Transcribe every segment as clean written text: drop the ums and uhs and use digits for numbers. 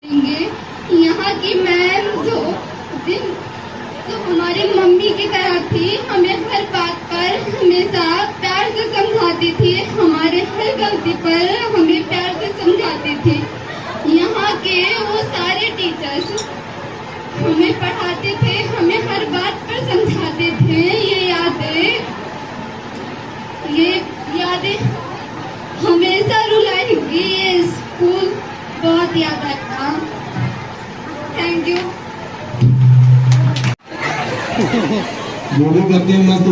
यहाँ की मैम जो हमारी मम्मी की तरह थी, हमें हर बात पर हमेशा प्यार से समझाती थी, हमारे हर गलती पर हमें प्यार से समझाती थी। यहाँ के वो सारे टीचर्स हमें पढ़ाते थे, हमें हर बात पर समझाते थे। ये यादें हमेशा रुलाएंगी। ये स्कूल बहुत याद आता। Thank you. जो भी करते हैं मस्त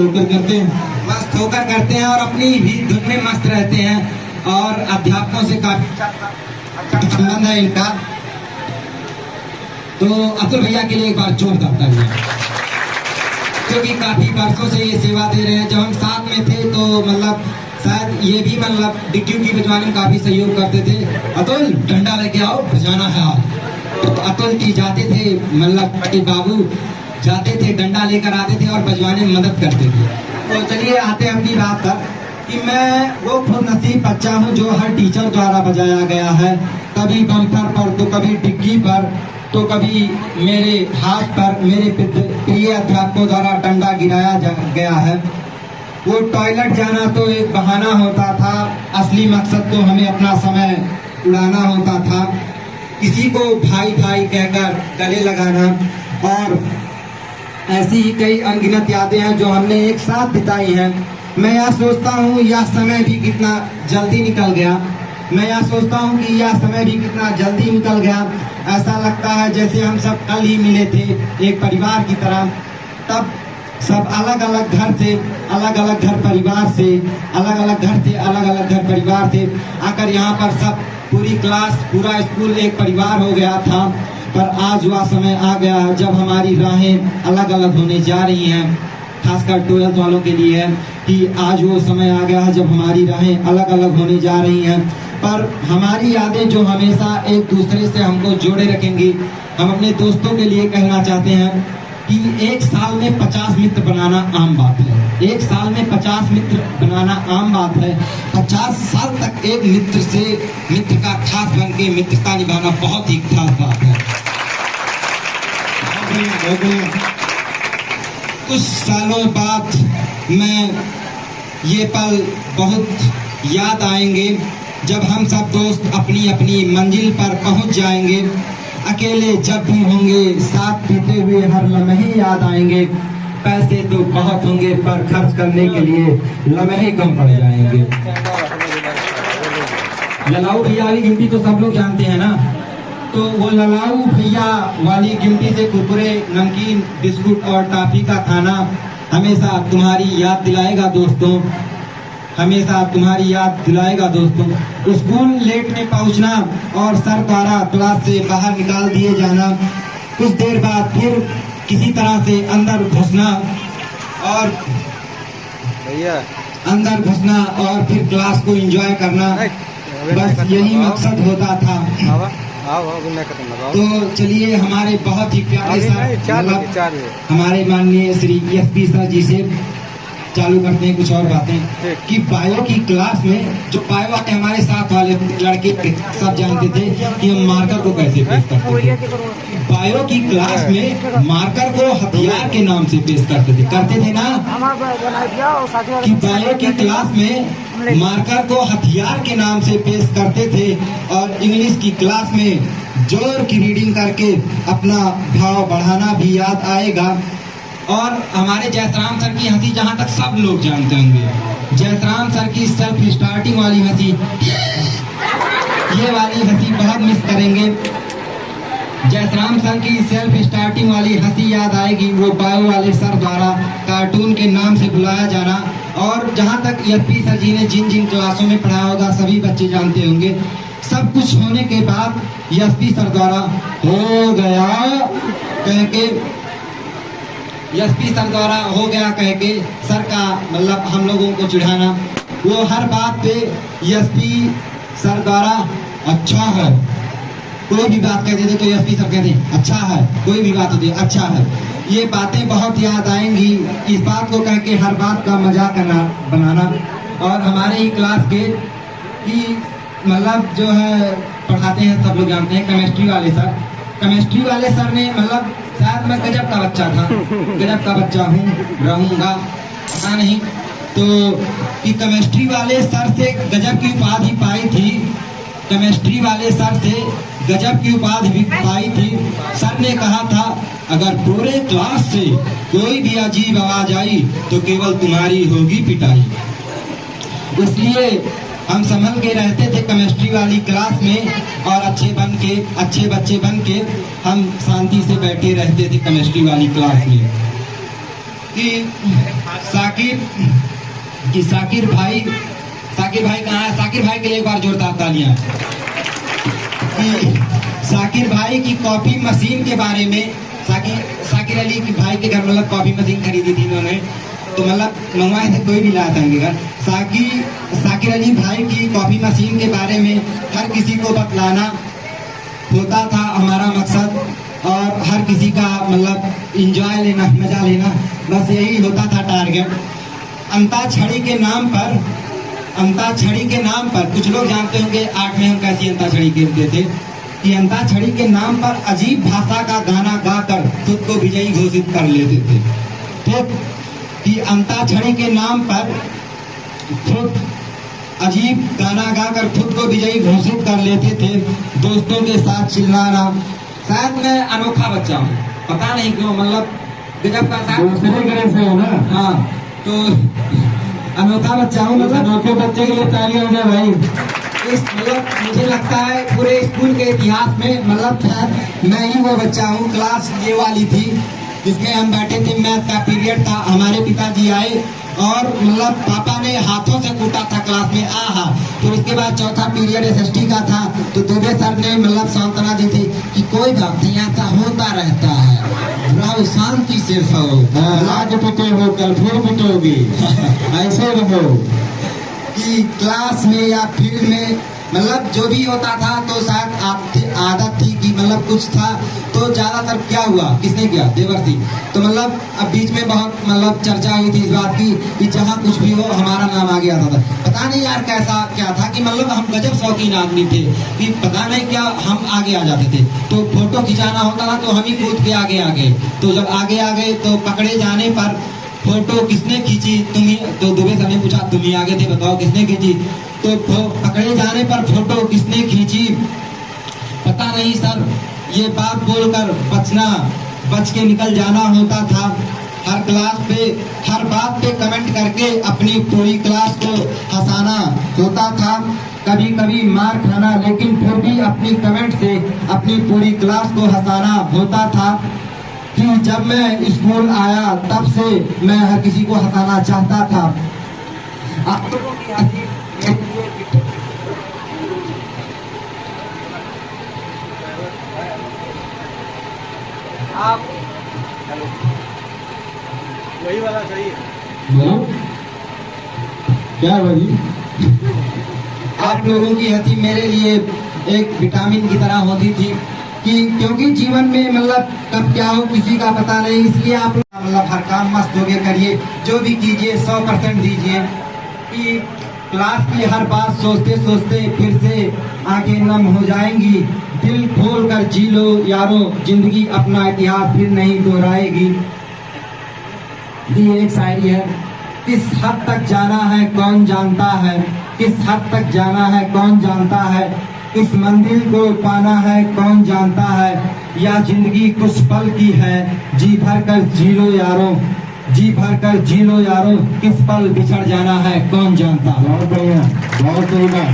होकर करते हैं और अपनी भी धुन में मस्त रहते हैं और अध्यापकों से काफी अच्छा संबंध है इनका। तो अतुल भैया के लिए एक बार जोरदार तालियां, क्योंकि काफी वर्षों से ये सेवा दे रहे हैं। जब हम साथ में थे तो मतलब शायद ये भी मतलब डिक्की की बजवानी में काफी सहयोग करते थे। अतुल डंडा लेके आओ, बजाना है आज। तो अतुल जी जाते थे, मतलब के बाबू जाते थे, डंडा लेकर आते थे और बजवाने में मदद करते थे। तो चलिए आते हैं अपनी बात पर कि मैं वो खुद नसीब बच्चा हूँ जो हर टीचर द्वारा बजाया गया है। कभी बम्पर पर, तो कभी डिग्गी पर, तो कभी मेरे हाथ पर मेरे प्रिय अध्यापकों द्वारा डंडा गिराया गया है। वो टॉयलेट जाना तो एक बहाना होता था, असली मकसद तो हमें अपना समय उड़ाना होता था। किसी को भाई भाई कहकर गले लगाना और ऐसी ही कई अनगिनत यादें हैं जो हमने एक साथ बिताई हैं। मैं यह सोचता हूँ यह समय भी कितना जल्दी निकल गया। मैं यह सोचता हूँ कि यह समय भी कितना जल्दी निकल गया। ऐसा लगता है जैसे हम सब कल ही मिले थे, एक परिवार की तरह। तब सब अलग अलग घर से, अलग अलग घर परिवार से, अलग अलग घर से, अलग अलग घर परिवार थे। आकर यहाँ पर सब पूरी क्लास, पूरा स्कूल एक परिवार हो गया था। पर आज वह समय आ गया जब हमारी राहें अलग अलग होने जा रही हैं। खासकर 12th वालों के लिए है कि आज वो समय आ गया है जब हमारी राहें अलग अलग होने जा रही हैं। पर हमारी यादें जो हमेशा एक दूसरे से हमको जोड़े रखेंगी। हम अपने दोस्तों के लिए कहना चाहते हैं कि एक साल में 50 मित्र बनाना आम बात है। एक साल में 50 मित्र बनाना आम बात है। 50 साल तक एक मित्र से मित्र का खास बन के मित्रता निभाना बहुत ही खास बात है। कुछ सालों बाद मैं ये पल बहुत याद आएंगे जब हम सब दोस्त अपनी अपनी मंजिल पर पहुंच जाएंगे। अकेले जब भी होंगे, साथ पीते हुए हर लम्हे याद आएंगे। पैसे तो बहुत होंगे पर खर्च करने के लिए लम्हे कम पड़ जाएंगे। ललाऊ भैया वाली गिनती तो सब लोग जानते हैं ना। तो वो ललाऊ भैया वाली गिनती से कुरकुरे, नमकीन, बिस्कुट और टॉफी का खाना हमेशा तुम्हारी याद दिलाएगा दोस्तों। हमेशा तुम्हारी याद दिलाएगा दोस्तों। स्कूल लेट में पहुंचना और सर द्वारा क्लास से बाहर निकाल दिए जाना। कुछ देर बाद फिर किसी तरह से अंदर घुसना और फिर क्लास को एंजॉय करना। बस यही मकसद होता था। तो चलिए हमारे बहुत ही प्यारे सर, हमारे माननीय श्री एसपी सर जी से चालू करते हैं कुछ और बातें कि बायो की क्लास में जो बायो वाले हमारे साथ वाले लड़के सब जानते थे कि हम मार्कर को कैसे पेश करते थे। बायो की क्लास में मार्कर को हथियार के नाम से पेश करते थे ना। कि बायो की क्लास में मार्कर को हथियार के नाम से पेश करते थे और इंग्लिश की क्लास में जोर की रीडिंग करके अपना भाव बढ़ाना भी याद आएगा। और हमारे जयसराम सर की हंसी जहां तक सब लोग जानते होंगे, जयसराम सर की सेल्फ स्टार्टिंग वाली हंसी, ये वाली हंसी बहुत मिस करेंगे। जयसराम सर की सेल्फ स्टार्टिंग वाली हंसी याद आएगी। वो बायो वाले सर द्वारा कार्टून के नाम से बुलाया जाना। और जहां तक एसपी सर जी ने जिन जिन क्लासों में पढ़ाया होगा सभी बच्चे जानते होंगे। सब कुछ होने के बाद एसपी सर द्वारा हो गया कह के, एसपी सर द्वारा हो गया कह के सर का मतलब हम लोगों को चिढ़ाना। वो हर बात पे एसपी सर द्वारा अच्छा है, कोई भी बात कहते थे तो एसपी सर कहते अच्छा है, कोई भी बात होती है अच्छा है। ये बातें बहुत याद आएंगी। इस बात को कह के हर बात का मजाक बनाना। और हमारे ही क्लास के कि मतलब जो है पढ़ाते हैं, सब लोग जानते हैं, केमिस्ट्री वाले सर। केमिस्ट्री वाले सर ने मतलब शायद मैं गजब का बच्चा था, गजब का बच्चा हूँ, रहूँगा, पता नहीं। तो कि केमिस्ट्री वाले सर से गजब की उपाधि पाई थी, केमिस्ट्री वाले सर से गजब की उपाधि भी पाई थी। सर ने कहा था अगर पूरे क्लास से कोई भी अजीब आवाज आई तो केवल तुम्हारी होगी पिटाई। इसलिए हम संभल के रहते थे केमिस्ट्री वाली क्लास में, और अच्छे बच्चे बन के हम शांति से बैठे रहते थे केमिस्ट्री वाली क्लास में। कि साकिर भाई कहाँ है? साकिर भाई के लिए एक बार जोरदार तालियां। कि साकिर भाई की कॉफी मशीन के बारे में, साकिर अली की भाई के घर मतलब कॉफी मशीन खरीदी थी इन्होंने, तो मतलब मंगवाए थे, कोई भी लाया था इनके घर। साकिर अली भाई की कॉफी मशीन के बारे में हर किसी को बतलाना होता था हमारा मकसद, और हर किसी का मतलब इंजॉय लेना, मजा लेना, बस यही होता था टारगेट। अंताक्षरी के नाम पर कुछ लोग जानते होंगे 8 में हम कैसी अंताक्षरी खेलते थे। कि अंताक्षरी के नाम पर अजीब भाषा का गाना गाकर खुद को विजयी घोषित कर लेते थे। तो कि अंताक्षरी के नाम पर खुद अजीब गाना गाकर खुद को विजयी घोषित कर लेते थे, दोस्तों के साथ चिल्लाना। शायद मैं अनोखा बच्चा हूँ, पता नहीं क्यों, मतलब गजब का था। हाँ, तो अनोखा बच्चा हूँ, मतलब अनोखे बच्चे के लिए तालियां हो जाए भाई। मतलब मुझे लगता है पूरे स्कूल के इतिहास में मतलब मैं ही वो बच्चा हूँ, क्लास ये वाली थी जिसमें हम बैठे थे, मैथ का पीरियड था, हमारे पिताजी आए और मतलब पापा ने हाथों से कूटा था क्लास में, आहा। फिर उसके बाद चौथा पीरियड एसएसटी का था, तो दुबे सर ने मतलब सांत्वना दी थी कि कोई बात नहीं, ऐसा होता रहता है, रहो शांति से रहो, आज पिटे हो कल फिर पिटोगी, ऐसे रहो। कि क्लास में या फील्ड में मतलब जो भी होता था, तो शायद आदत थी कि मतलब कुछ था, तो ज्यादातर क्या हुआ, किसने किया, देवर थी। तो मतलब अब बीच में बहुत मतलब चर्चा हुई थी इस बात की कि जहाँ कुछ भी हो हमारा नाम आगे आता था। पता नहीं यार कैसा क्या था कि मतलब हम गजब शौकीन आदमी थे कि पता नहीं क्या हम आगे आ जाते थे। तो फोटो खिंचाना होता था तो हम ही कूद के आगे आ गए, तो जब आगे आ गए तो पकड़े जाने पर फोटो किसने खींची, तुम ही। तो दुबे सर ने पूछा तुम ही आगे थे, बताओ किसने खींची। तो पकड़े जाने पर फोटो किसने खींची, पता नहीं सर, ये बात बोलकर बच के निकल जाना होता था। हर क्लास पे हर बात पे कमेंट करके अपनी पूरी क्लास को हंसाना होता था, कभी कभी मार खाना, लेकिन फिर भी अपनी कमेंट से अपनी पूरी क्लास को हंसाना होता था। कि जब मैं स्कूल आया तब से मैं हर किसी को हंसाना चाहता था। आप वही वाला सही है क्या भाई, आप लोगों की हंसी मेरे लिए एक विटामिन की तरह होती थी, कि क्योंकि जीवन में मतलब कब क्या हो किसी का पता नहीं, इसलिए आप मतलब हर काम मस्त होके करिए, जो भी कीजिए 100% दीजिए। कि क्लास की हर बात सोचते सोचते फिर से आंखें नम हो जाएंगी, दिल खोल कर जी लो यारो, जिंदगी अपना इतिहास फिर नहीं दोहराएगी। ये एक शायरी है। किस हद तक जाना है कौन जानता है, किस हद तक जाना है कौन जानता है, इस मंजिल को पाना है कौन जानता है, या जिंदगी कुछ पल की है, जी भर कर जी लो यारो, जी भर कर जी लो यारो, किस पल बिछड़ जाना है कौन जानता। बहुत बढ़िया, बहुत बढ़िया।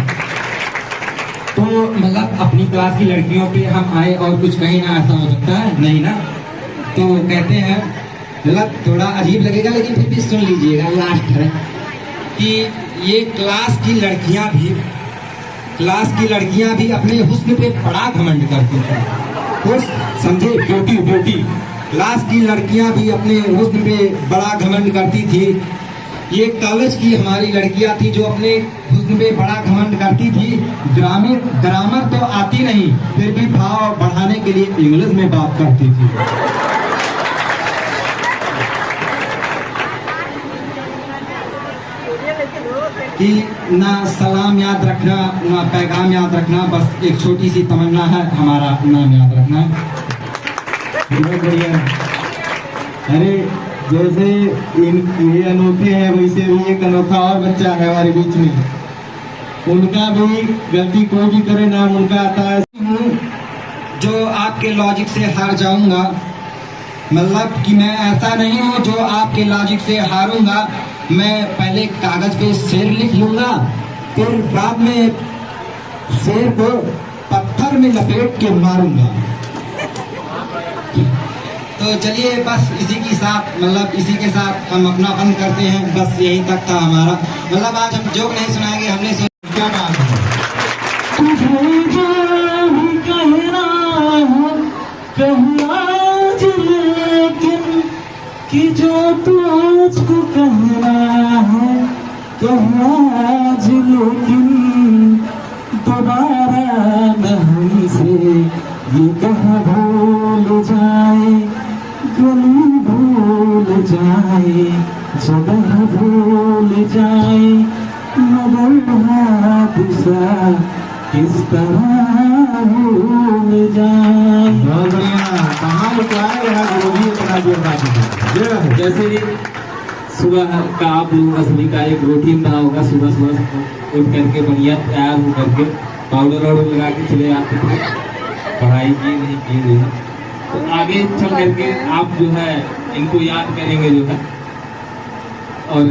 तो मतलब अपनी क्लास की लड़कियों पे हम आए और कुछ कहीं ना, ऐसा हो सकता है नहीं ना। तो कहते हैं मतलब थोड़ा अजीब लगेगा लेकिन फिर भी सुन लीजिएगा, लास्ट है कि ये क्लास की लड़कियां भी अपने हुस्न पे बड़ा घमंड करती थी, समझे, ब्यूटी। क्लास की लड़कियां भी अपने हुस्न पे बड़ा घमंड करती थी। ये कॉलेज की हमारी लड़कियां थी जो अपने हुस्न पे बड़ा घमंड करती थी। ग्रामर तो आती नहीं, फिर भी भाव बढ़ाने के लिए इंग्लिश में बात करती थी। कि ना सलाम याद रखना ना पैगाम याद रखना, बस एक छोटी सी तमन्ना है, हमारा नाम याद रखना है। बहुत बढ़िया। अरे जैसे ये अनोखे हैं, वैसे भी एक अनोखा और बच्चा है हमारे बीच में। उनका भी गलती कोई भी करे, नाम उनका आता है। जो आपके लॉजिक से हार जाऊंगा, मतलब कि मैं ऐसा नहीं हूँ जो आपके लॉजिक से हारूंगा। मैं पहले कागज पे शेर लिख लूंगा, फिर बाद में शेर को पत्थर में लपेट के मारूंगा। तो चलिए बस इसी के साथ, मतलब इसी के साथ हम अपना फन करते हैं। बस यही तक था हमारा, मतलब आज हम जोक नहीं सुनाएंगे, हमने क्या बात है। तुझे जो भी कहना है कहीं आज, लेकिन कि जो तू आज को कहना है कहीं आज, लेकिन दोबारा न हमसे ये कह भूल जाए, गली भूल जाए, जगह भूल जाए, मगर हादसा किस तरह भूल जाए। बहुत बढ़िया, कहाँ निकलाए यहाँ गुरुजी बना दिया। जैसे सुबह का आप लोगों का सभी का एक रूटीन रहा होगा, सुबह सुबह उठ करके बढ़िया तैयार हो करके पाउडर वाउडर लगा के चले आते थे, पढ़ाई की नहीं की नहीं। तो आगे चल करके आप जो है इनको याद करेंगे जो है, और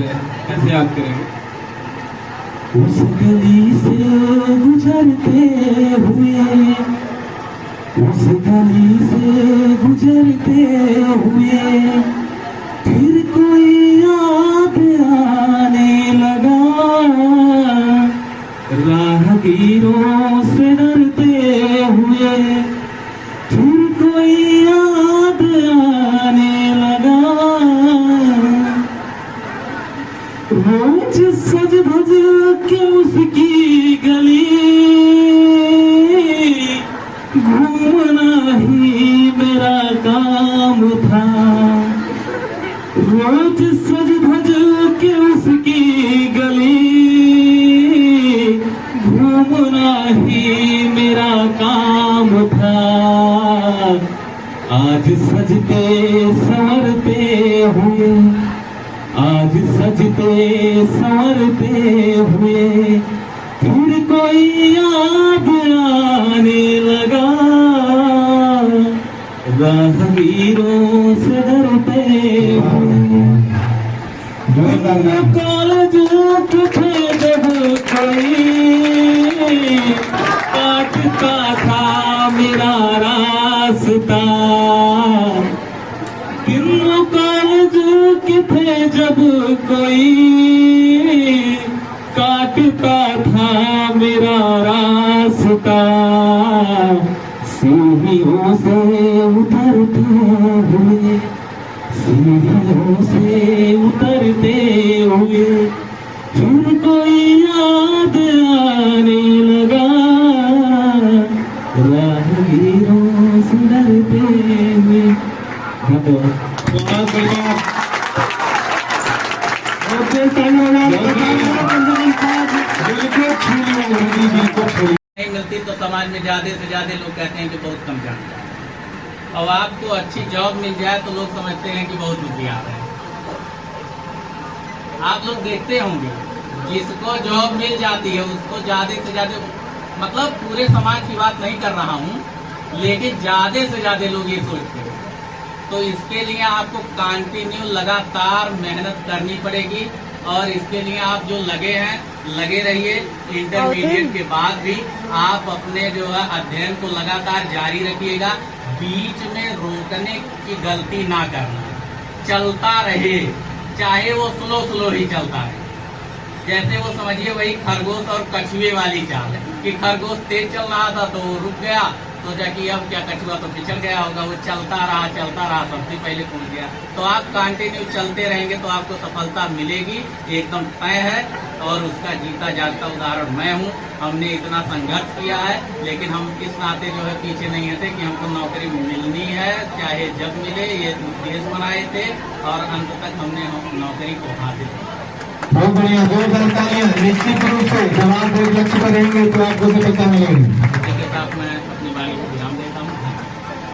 कैसे याद करेंगे। उस गली से गुजरते हुए, उस गली से गुजरते हुए, फिर कोई याद आने लगा, राहगीरों से डरते हुए, फिर कोई याद आने लगा। रोज सज धज के उसकी गली, घूमना ही मेरा काम था। रोज सज धज के उसकी गली, घूमना ही मेरा काम था। आज सजते संवरते हुए, आज सजते संवरते हुए, फिर कोई याद आने लगा, राहगीरों से डरते हुए। कॉलेज थे जब कोई काटता था मेरा रास्ता, तीनों कॉलेज के थे जब कोई काटता था मेरा रास्ता। सीढ़ियों से उतरते हुए, सीढ़ियों से उतरते हुए, फिर कोई याद आने लगा, राहगीरों से डरते हुए। बहुत बढ़िया। नहीं मिलती तो समाज में ज्यादा से ज्यादा लोग कहते हैं कि बहुत कम जानते हैं। और आपको अच्छी जॉब मिल जाए तो लोग समझते हैं कि बहुत होशियार है। आप लोग देखते होंगे जिसको जॉब मिल जाती है उसको ज्यादा से ज्यादा, मतलब पूरे समाज की बात नहीं कर रहा हूँ, लेकिन ज्यादा से ज्यादा लोग ये सोचते हैं। तो इसके लिए आपको कंटिन्यू लगातार मेहनत करनी पड़ेगी, और इसके लिए आप जो लगे हैं लगे रहिए। इंटरमीडिएट के बाद भी आप अपने जो है अध्ययन को लगातार जारी रखिएगा, बीच में रोकने की गलती ना करना, चलता रहे, चाहे वो स्लो ही चलता रहे। जैसे वो समझिए वही खरगोश और कछुए वाली चाल है कि खरगोश तेज चल रहा था तो वो रुक गया, सोचा कि अब क्या कछुआ तो पिछड़ गया होगा, वो चलता रहा सबसे पहले पहुंच गया। तो आप कंटिन्यू चलते रहेंगे तो आपको सफलता मिलेगी, एकदम तय है। और उसका जीता जागता उदाहरण मैं हूँ। हमने इतना संघर्ष किया है, लेकिन हम इस नाते जो है पीछे नहीं हटे कि हमको नौकरी मिलनी है, चाहे जब मिले, ये उद्देश्य बनाए थे और अंत तक हमने नौकरी को हासिल किया। बहुत बढ़िया, जोरदार तालियां। निश्चित रूप से जब आप एक लक्ष्य पर रहेंगे तो आपको सफलता मिलेगी।